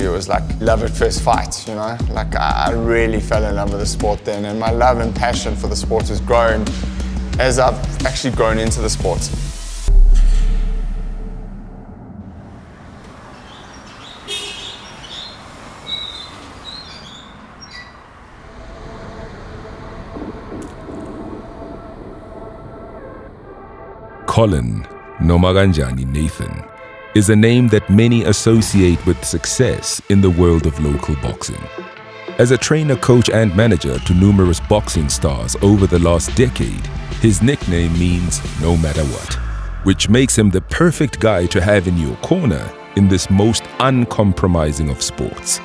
it was like love at first fight, you know? Like I really fell in love with the sport then, and my love and passion for the sport has grown as I've actually grown into the sport. Colin, Nomaganjani Nathan, is a name that many associate with success in the world of local boxing. As a trainer, coach and manager to numerous boxing stars over the last decade, his nickname means no matter what, which makes him the perfect guy to have in your corner in this most uncompromising of sports.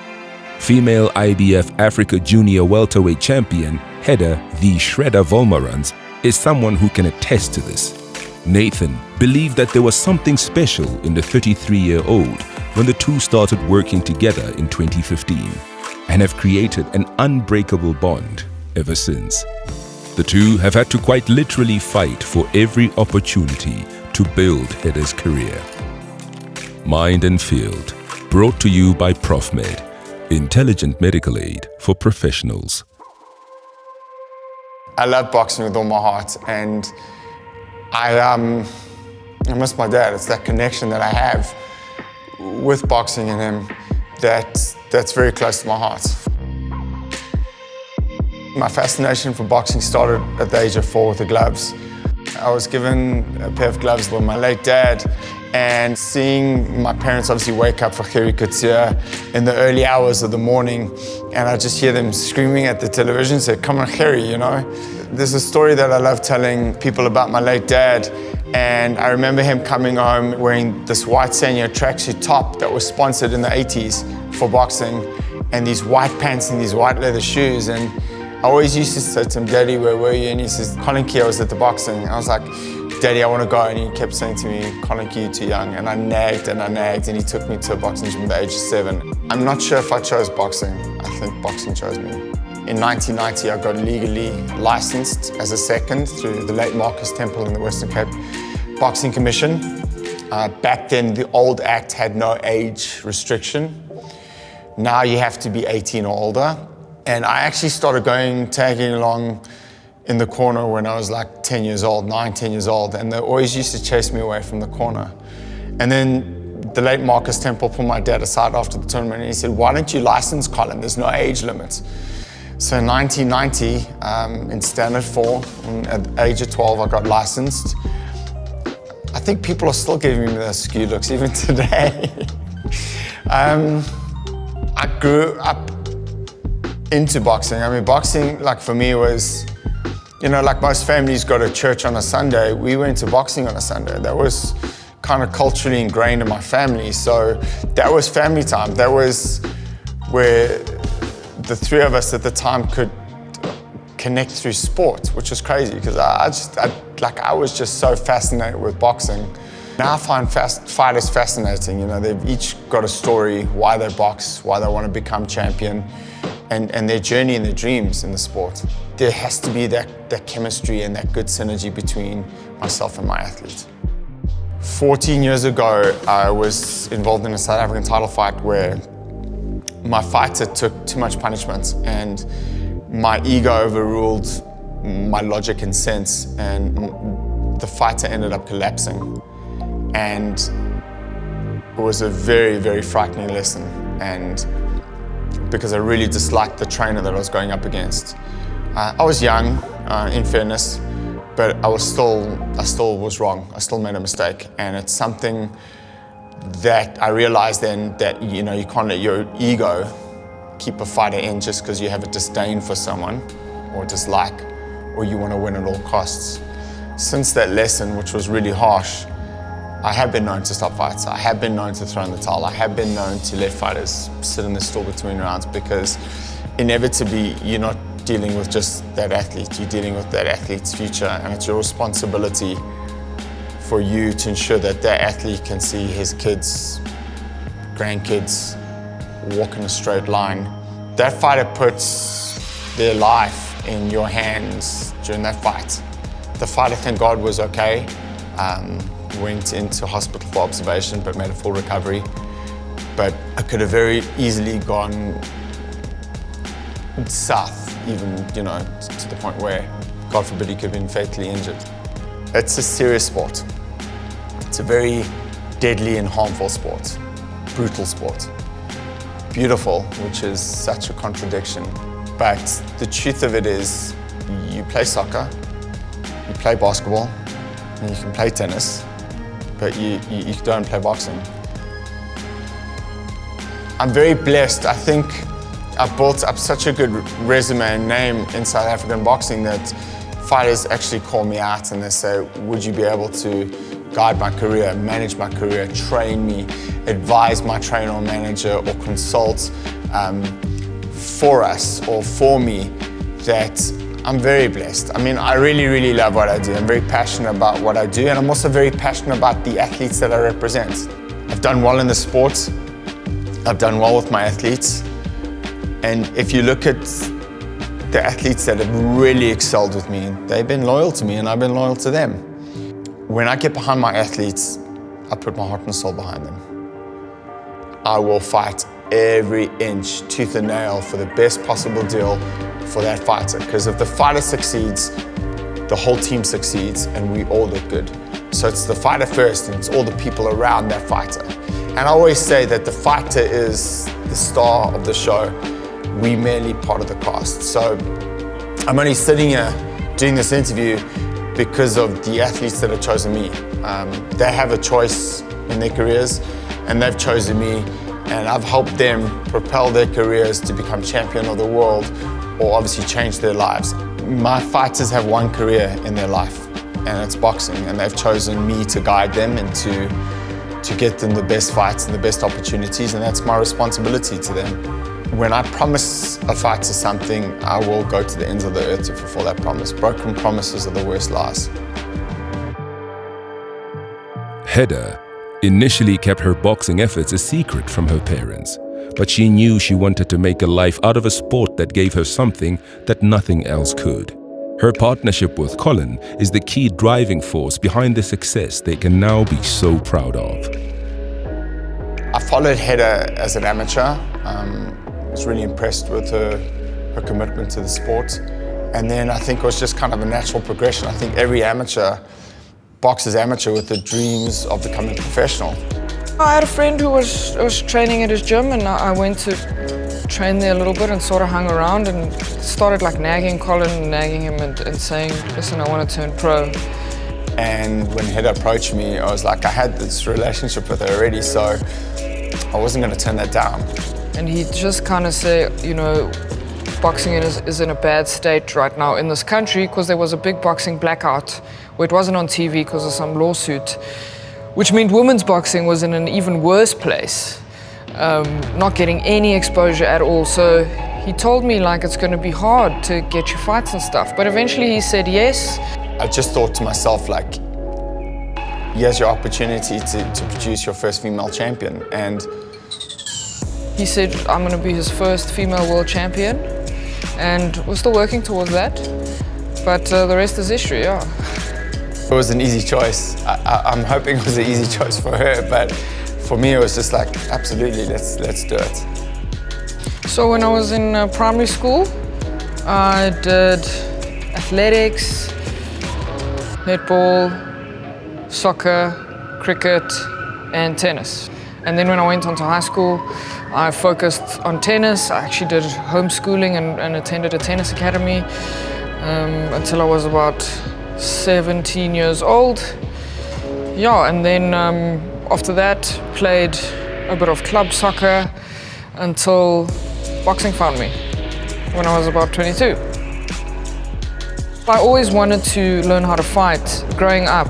Female IBF Africa Junior Welterweight Champion Hedda the Shredder Wolmarans is someone who can attest to this. Nathan believed that there was something special in the 33-year-old when the two started working together in 2015 and have created an unbreakable bond ever since. The two have had to quite literally fight for every opportunity to build Hedda's career. Mind and Field, brought to you by Profmed, intelligent medical aid for professionals. I love boxing with all my heart, and I miss my dad. It's that connection that I have with boxing and him that's very close to my heart. My fascination for boxing started at the age of 4 with the gloves. I was given a pair of gloves by my late dad, and seeing my parents obviously wake up for Gerrie Coetzee in the early hours of the morning, and I just hear them screaming at the television, say, "Come on, Gerrie," you know? There's a story that I love telling people about my late dad, and I remember him coming home wearing this white Sanyo tracksuit top that was sponsored in the 80s for boxing, and these white pants and these white leather shoes, and I always used to say to him, "Daddy, where were you?" And he says, "Colin Key, I was at the boxing." And I was like, "Daddy, I want to go." And he kept saying to me, "Colin Key, you're too young." And I nagged, and he took me to a boxing gym at the age of 7. I'm not sure if I chose boxing. I think boxing chose me. In 1990, I got legally licensed as a second through the late Marcus Temple in the Western Cape Boxing Commission. Back then, the old act had no age restriction. Now you have to be 18 or older. And I actually started tagging along in the corner when I was like 10 years old, 10 years old, and they always used to chase me away from the corner. And then the late Marcus Temple pulled my dad aside after the tournament, and he said, "Why don't you license Colin? There's no age limit." So in 1990, in Standard 4, at the age of 12, I got licensed. I think people are still giving me those skew looks even today. I grew up into boxing. I mean, boxing, like for me, was, you know, like most families go to church on a Sunday, we went to boxing on a Sunday. That was kind of culturally ingrained in my family. So that was family time. That was where the three of us at the time could connect through sport, which was crazy because I was just so fascinated with boxing. Now I find fighters fascinating. You know, they've each got a story, why they box, why they want to become champion, and their journey and their dreams in the sport. There has to be that chemistry and that good synergy between myself and my athlete. 14 years ago, I was involved in a South African title fight where my fighter took too much punishment and my ego overruled my logic and sense, and the fighter ended up collapsing. And it was a very, very frightening lesson, and because I really disliked the trainer that I was going up against. I was young, in fairness, but I still was wrong. I still made a mistake, and it's something that I realized then that, you know, you can't let your ego keep a fighter in just because you have a disdain for someone or dislike, or you want to win at all costs. Since that lesson, which was really harsh, I have been known to stop fights. I have been known to throw in the towel. I have been known to let fighters sit in the stall between rounds, because inevitably you're not dealing with just that athlete, you're dealing with that athlete's future, and it's your responsibility for you to ensure that that athlete can see his kids, grandkids walk in a straight line. That fighter puts their life in your hands during that fight. The fighter, thank God, was okay. Went into hospital for observation, but made a full recovery. but I could have very easily gone south, even, you know, to the point where, God forbid, he could have been fatally injured. It's a serious sport. It's a very deadly and harmful sport, brutal sport. Beautiful, which is such a contradiction. But the truth of it is, you play soccer, you play basketball, and you can play tennis, but you don't play boxing. I'm very blessed. I think I've built up such a good resume and name in South African boxing that fighters actually call me out and they say, would you be able to guide my career, manage my career, train me, advise my trainer or manager, or consult for us or for me? That I'm very blessed. I mean, I really, really love what I do. I'm very passionate about what I do, and I'm also very passionate about the athletes that I represent. I've done well in the sport. I've done well with my athletes. And if you look at the athletes that have really excelled with me, they've been loyal to me and I've been loyal to them. When I get behind my athletes, I put my heart and soul behind them. I will fight every inch, tooth and nail, for the best possible deal for that fighter. Because if the fighter succeeds, the whole team succeeds and we all look good. So it's the fighter first and it's all the people around that fighter. And I always say that the fighter is the star of the show. We merely part of the cast. So I'm only sitting here doing this interview because of the athletes that have chosen me. They have a choice in their careers and they've chosen me, and I've helped them propel their careers to become champion of the world or obviously change their lives. My fighters have one career in their life and it's boxing, and they've chosen me to guide them and to get them the best fights and the best opportunities, and that's my responsibility to them. When I promise a fighter something, I will go to the ends of the earth to fulfill that promise. Broken promises are the worst lies. Hedda initially kept her boxing efforts a secret from her parents, but she knew she wanted to make a life out of a sport that gave her something that nothing else could. Her partnership with Colin is the key driving force behind the success they can now be so proud of. I followed Hedda as an amateur. I was really impressed with her commitment to the sport. And then I think it was just kind of a natural progression. I think every amateur boxes amateur with the dreams of becoming professional. I had a friend who was training at his gym, and I went to train there a little bit and sort of hung around and started like nagging Colin, nagging him and saying, listen, I want to turn pro. And when Hedda approached me, I was like, I had this relationship with her already, so I wasn't going to turn that down. And he just kind of said, you know, boxing is in a bad state right now in this country because there was a big boxing blackout where it wasn't on TV because of some lawsuit, which meant women's boxing was in an even worse place, not getting any exposure at all. So he told me like it's going to be hard to get you fights and stuff, but eventually he said yes. I just thought to myself, like, here's your opportunity to produce your first female champion. And he said, I'm going to be his first female world champion, and we're still working towards that, but the rest is history, yeah. It was an easy choice. I'm hoping it was an easy choice for her, but for me it was just like, absolutely, let's do it. So when I was in primary school, I did athletics, netball, soccer, cricket, and tennis. And then when I went on to high school, I focused on tennis. I actually did homeschooling and attended a tennis academy until I was about 17 years old. Yeah, and then after that, played a bit of club soccer until boxing found me when I was about 22. I always wanted to learn how to fight growing up.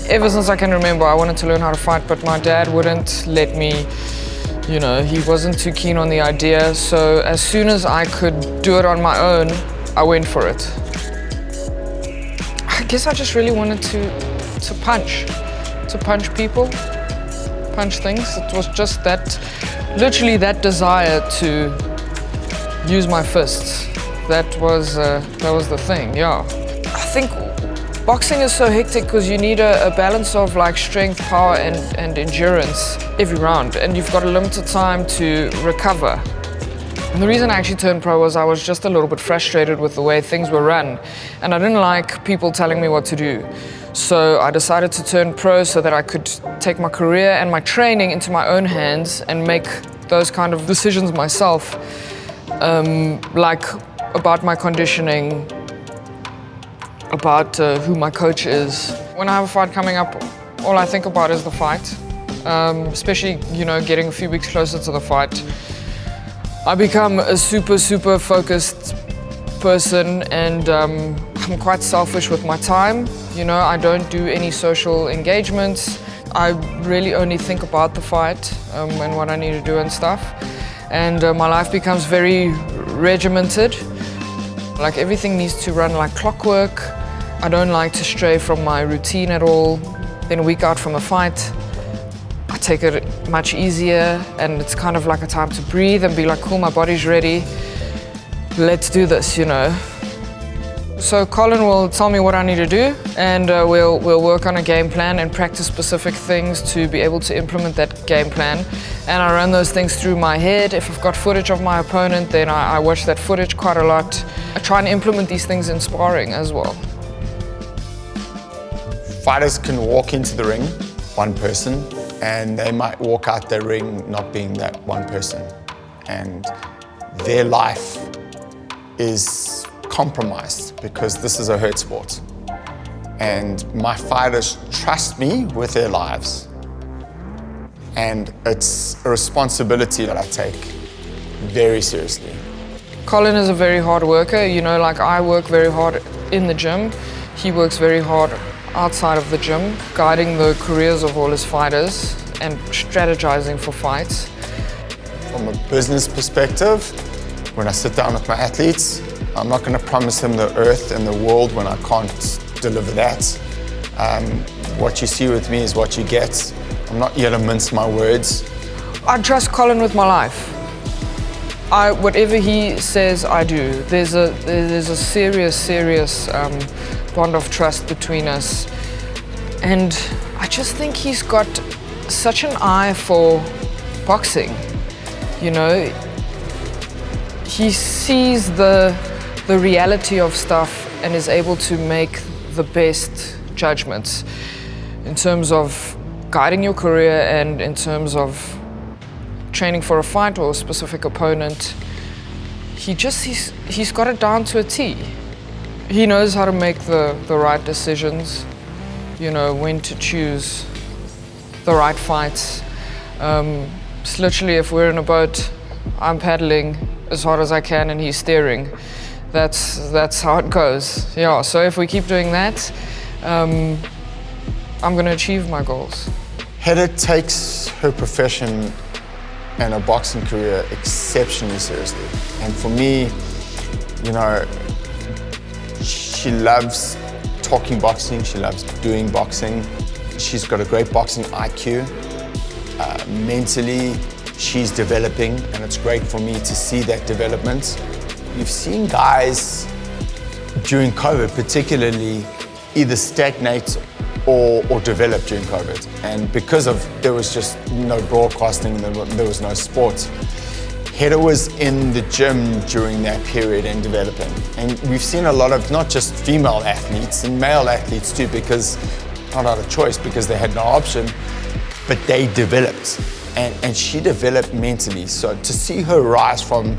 Ever since I can remember, I wanted to learn how to fight, but my dad wouldn't let me, you know, he wasn't too keen on the idea. So as soon as I could do it on my own, I went for it. I guess I just really wanted to punch people, punch things. It was just that, literally that desire to use my fists. That was the thing, yeah. I think Boxing is so hectic because you need a balance of like strength, power and endurance every round, and you've got a limited time to recover. And the reason I actually turned pro was I was just a little bit frustrated with the way things were run, and I didn't like people telling me what to do. So I decided to turn pro so that I could take my career and my training into my own hands and make those kind of decisions myself, like about my conditioning, about who my coach is. When I have a fight coming up, all I think about is the fight, especially, getting a few weeks closer to the fight. I become a super focused person, and I'm quite selfish with my time. I don't do any social engagements. I really only think about the fight and what I need to do and stuff. And my life becomes very regimented. Like everything needs to run like clockwork. I don't like to stray from my routine at all. Then a week out from a fight, I take it much easier, and it's kind of like a time to breathe and be like, cool, my body's ready. Let's do this, So Colin will tell me what I need to do, and we'll work on a game plan and practice specific things to be able to implement that game plan. And I run those things through my head. If I've got footage of my opponent, then I watch that footage quite a lot. I try and implement these things in sparring as well. Fighters can walk into the ring, one person, and they might walk out the ring not being that one person. And their life is compromised because this is a hurt sport. And my fighters trust me with their lives. And it's a responsibility that I take very seriously. Colin is a very hard worker. Like I work very hard in the gym. He works very hard outside of the gym, guiding the careers of all his fighters and strategizing for fights. From a business perspective, when I sit down with my athletes, I'm not going to promise them the earth and the world when I can't deliver that. What you see with me is what you get. I'm not here to mince my words. I trust Colin with my life. Whatever he says, I do. There's a serious bond of trust between us. And I just think he's got such an eye for boxing. He sees the reality of stuff and is able to make the best judgments in terms of guiding your career and in terms of training for a fight or a specific opponent. He's got it down to a T. He knows how to make the right decisions, when to choose the right fights. It's literally, if we're in a boat, I'm paddling as hard as I can and he's steering. That's how it goes. Yeah, so if we keep doing that, I'm going to achieve my goals. Hedda takes her profession and her boxing career exceptionally seriously. And for me, she loves talking boxing, she loves doing boxing. She's got a great boxing IQ. Mentally, she's developing, and it's great for me to see that development. You've seen guys during COVID particularly either stagnate or develop during COVID. And because there was just no broadcasting, there was no sport. Hedda was in the gym during that period and developing. And we've seen a lot of not just female athletes and male athletes too, because not out of choice, because they had no option, but they developed. And she developed mentally. So to see her rise from,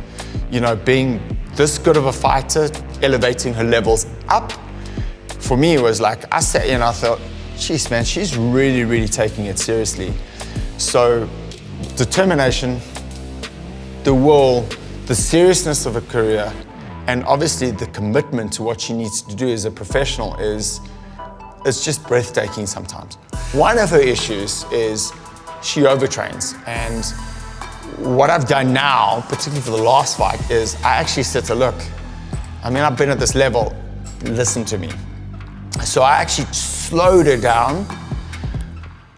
being this good of a fighter, elevating her levels up, for me it was like, I sat here and I thought, geez man, she's really taking it seriously. So determination, the will, the seriousness of a career, and obviously the commitment to what she needs to do as a professional it's just breathtaking sometimes. One of her issues is she overtrains, and what I've done now, particularly for the last fight, is I actually said to look, I've been at this level, listen to me. So I actually slowed her down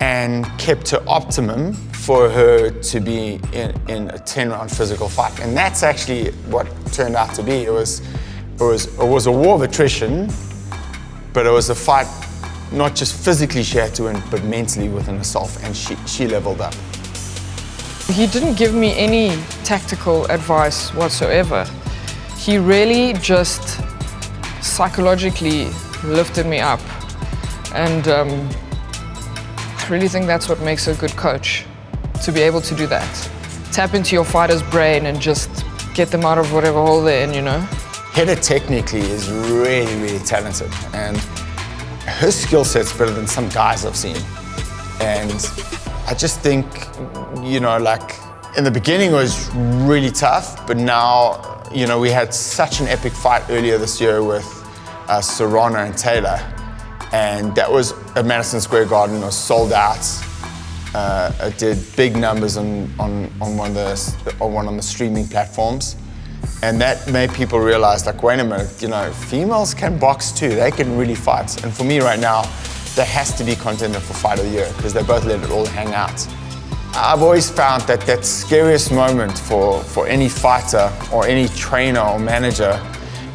and kept her optimum for her to be in a 10-round physical fight. And that's actually what it turned out to be. It was a war of attrition, But it was a fight, not just physically she had to win, but mentally within herself, and she leveled up. He didn't give me any tactical advice whatsoever. He really just psychologically lifted me up. And I really think that's what makes a good coach, to be able to do that. Tap into your fighter's brain and just get them out of whatever hole they're in, you know? Hedda technically is really, really talented, and her skill set's better than some guys I've seen. And I just think, you know, like in the beginning it was really tough, but now, you know, we had such an epic fight earlier this year with Serrano and Taylor, and that was at Madison Square Garden. It was sold out. It did big numbers on one of the streaming platforms, and that made people realize, like, wait a minute, you know, females can box too. They can really fight. And for me right now, that has to be contender for Fight of the Year, because they both let it all hang out. I've always found that scariest moment for any fighter or any trainer or manager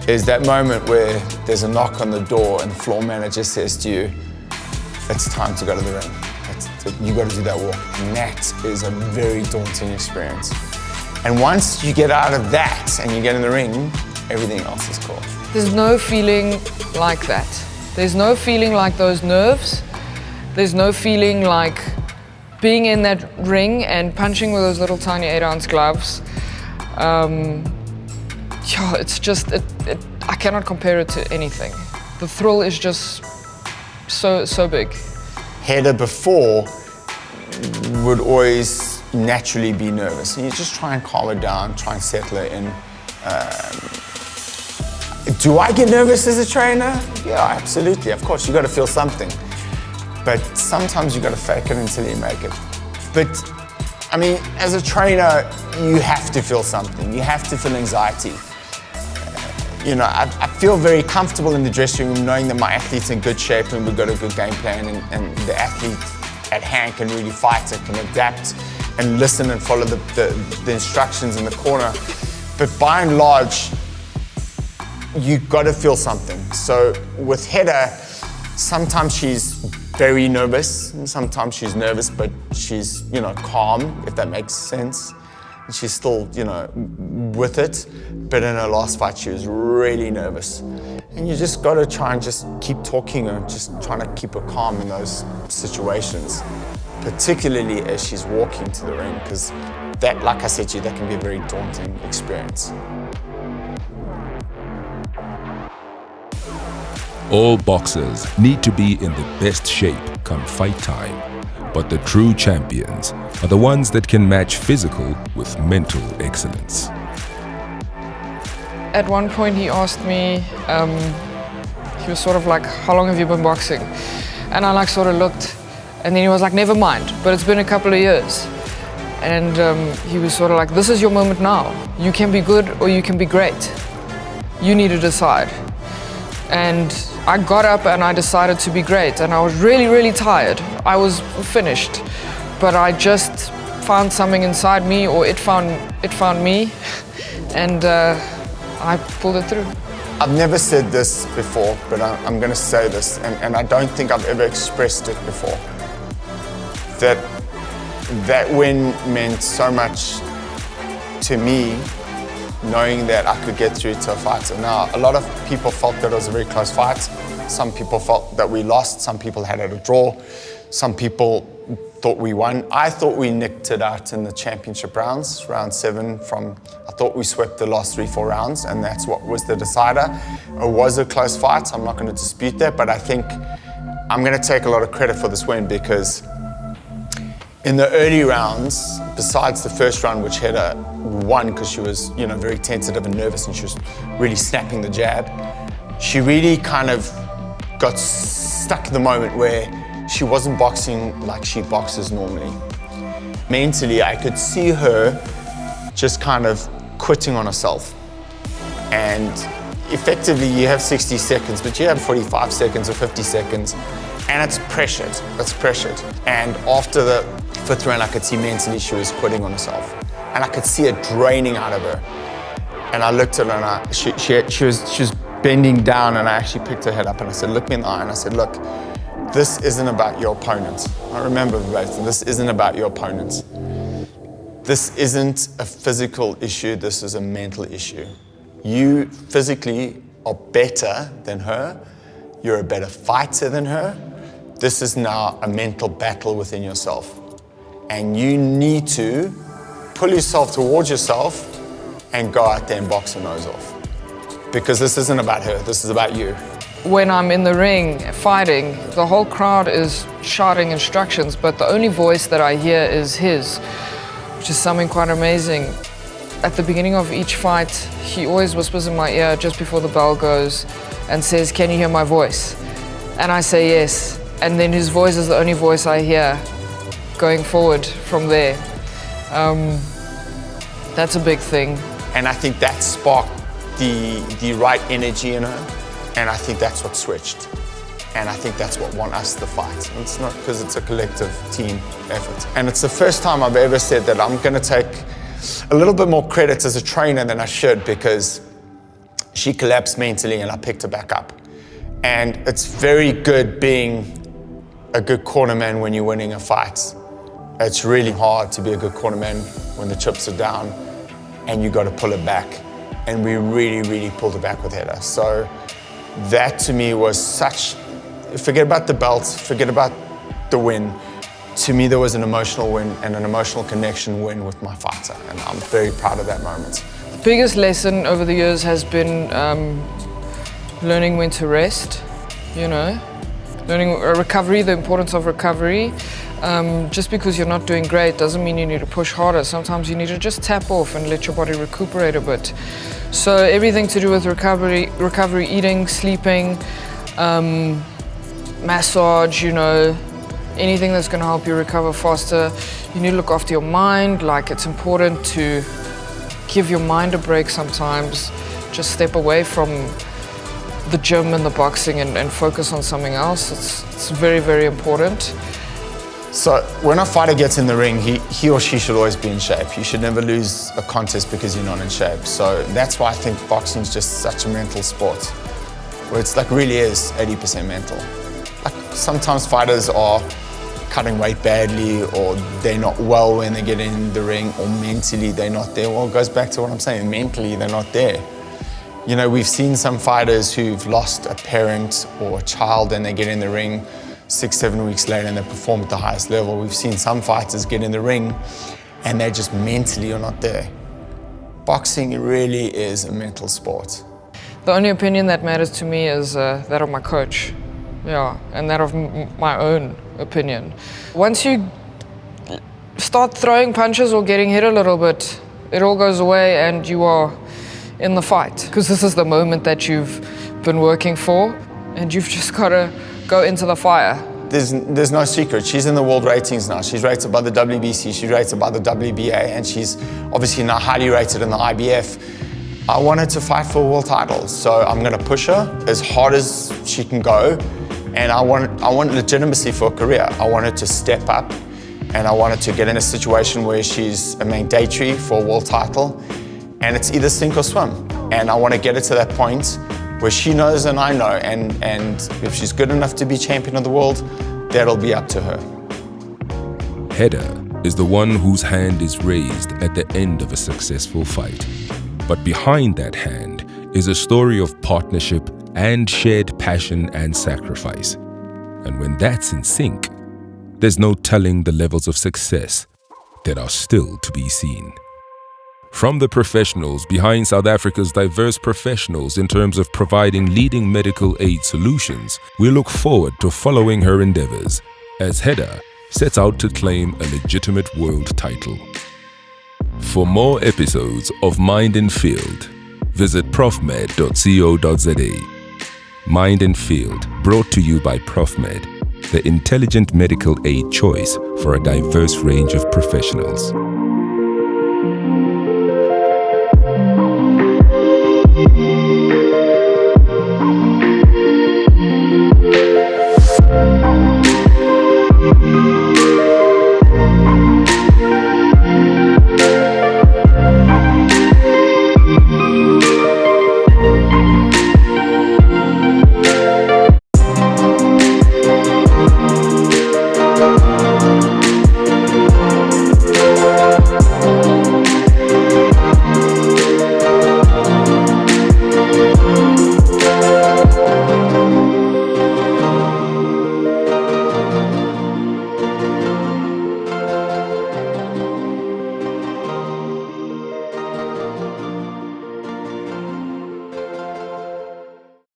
is that moment where there's a knock on the door and the floor manager says to you, it's time to go to the ring. You got to do that walk. And that is a very daunting experience. And once you get out of that and you get in the ring, everything else is cool. There's no feeling like that. There's no feeling like those nerves. There's no feeling like being in that ring and punching with those little tiny 8-ounce gloves. It's just, I cannot compare it to anything. The thrill is just so big. Hedda before would always naturally be nervous, and you just try and calm her down, try and settle her in. Do I get nervous as a trainer? Yeah, absolutely. Of course, you got to feel something, but sometimes you got to fake it until you make it. But I mean, as a trainer, you have to feel something. You have to feel anxiety. You know, I feel very comfortable in the dressing room knowing that my athlete's in good shape and we've got a good game plan, and the athlete at hand can really fight and can adapt and listen and follow the instructions in the corner. But by and large, you've got to feel something. So with Hedda, sometimes she's very nervous, and sometimes she's nervous, but she's, you know, calm, if that makes sense. And she's still, you know, with it. But in her last fight, she was really nervous. And you just got to try and just keep talking and just trying to keep her calm in those situations, particularly as she's walking to the ring, because that, like I said to you, that can be a very daunting experience. All boxers need to be in the best shape come fight time, but the true champions are the ones that can match physical with mental excellence. At one point he asked me, he was sort of like, how long have you been boxing? And I like sort of looked, and then he was like, never mind, but it's been a couple of years. And he was sort of like, this is your moment now. You can be good or you can be great. You need to decide. And I got up and I decided to be great, and I was really, really tired. I was finished, but I just found something inside me, or it found me, and I pulled it through. I've never said this before, but I'm going to say this, and I don't think I've ever expressed it before. That win meant so much to me, knowing that I could get through to a fight. So now, a lot of people felt that it was a very close fight. Some people felt that we lost. Some people had it a draw. Some people thought we won. I thought we nicked it out in the championship rounds, round 7 I thought we swept the last 3-4 rounds, and that's what was the decider. It was a close fight. I'm not going to dispute that, but I think I'm going to take a lot of credit for this win, because in the early rounds, besides the first round, which Hedda won because she was, you know, very tentative and nervous, and she was really snapping the jab, she really kind of got stuck in the moment where she wasn't boxing like she boxes normally. Mentally, I could see her just kind of quitting on herself. And effectively, you have 60 seconds, but you have 45 seconds or 50 seconds, and it's pressured. It's pressured. And after the 5th round, I could see mentally she was quitting on herself, and I could see it draining out of her. And I looked at her, and she was bending down, and I actually picked her head up and I said, look me in the eye, and I said, look, this isn't about your opponent. I remember verbatim, this isn't about your opponent. This isn't a physical issue, this is a mental issue. You physically are better than her, you're a better fighter than her. This is now a mental battle within yourself. And you need to pull yourself towards yourself and go out there and box her nose off. Because this isn't about her, this is about you. When I'm in the ring fighting, the whole crowd is shouting instructions, but the only voice that I hear is his, which is something quite amazing. At the beginning of each fight, he always whispers in my ear just before the bell goes and says, "Can you hear my voice?" And I say yes. And then his voice is the only voice I hear going forward from there. That's a big thing. And I think that sparked the right energy in her. And I think that's what switched. And I think that's what won us the fight. And it's not because it's a collective team effort. And it's the first time I've ever said that I'm going to take a little bit more credit as a trainer than I should, because she collapsed mentally and I picked her back up. And it's very good being a good cornerman when you're winning a fight. It's really hard to be a good cornerman when the chips are down and you got to pull it back. And we really pulled it back with Hedda. So that to me was such, forget about the belt, forget about the win. To me, there was an emotional win and an emotional connection win with my fighter. And I'm very proud of that moment. The biggest lesson over the years has been learning when to rest, you know, learning recovery, the importance of recovery. Just because you're not doing great doesn't mean you need to push harder. Sometimes you need to just tap off and let your body recuperate a bit. So everything to do with recovery, eating, sleeping, massage, you know, anything that's going to help you recover faster. You need to look after your mind. Like, it's important to give your mind a break sometimes. Just step away from the gym and the boxing and focus on something else. It's very important. So when a fighter gets in the ring, he or she should always be in shape. You should never lose a contest because you're not in shape. So that's why I think boxing is just such a mental sport, where it's like really is 80% mental. Like sometimes fighters are cutting weight badly, or they're not well when they get in the ring, or mentally they're not there. Well, it goes back to what I'm saying, mentally they're not there. You know, we've seen some fighters who've lost a parent or a child and they get in the ring 6-7 weeks later and they perform at the highest level. We've seen some fighters get in the ring and they just mentally are not there. Boxing really is a mental sport. The only opinion that matters to me is that of my coach, yeah, and that of my own opinion. Once you start throwing punches or getting hit a little bit, it all goes away and you are in the fight. Because this is the moment that you've been working for, and you've just got to go into the fire. There's no secret. She's in the world ratings now. She's rated by the WBC, she's rated by the WBA, and she's obviously now highly rated in the IBF. I want her to fight for a world title, so I'm going to push her as hard as she can go, and I want legitimacy for her career. I want her to step up, and I want her to get in a situation where she's a mandatory for a world title, and it's either sink or swim. And I want to get her to that point where she knows and I know, and if she's good enough to be champion of the world, that'll be up to her. Hedda is the one whose hand is raised at the end of a successful fight. But behind that hand is a story of partnership and shared passion and sacrifice. And when that's in sync, there's no telling the levels of success that are still to be seen. From the professionals behind South Africa's diverse professionals in terms of providing leading medical aid solutions, we look forward to following her endeavors as Hedda sets out to claim a legitimate world title. For more episodes of Mind and Field, visit profmed.co.za. Mind and Field, brought to you by Profmed, the intelligent medical aid choice for a diverse range of professionals.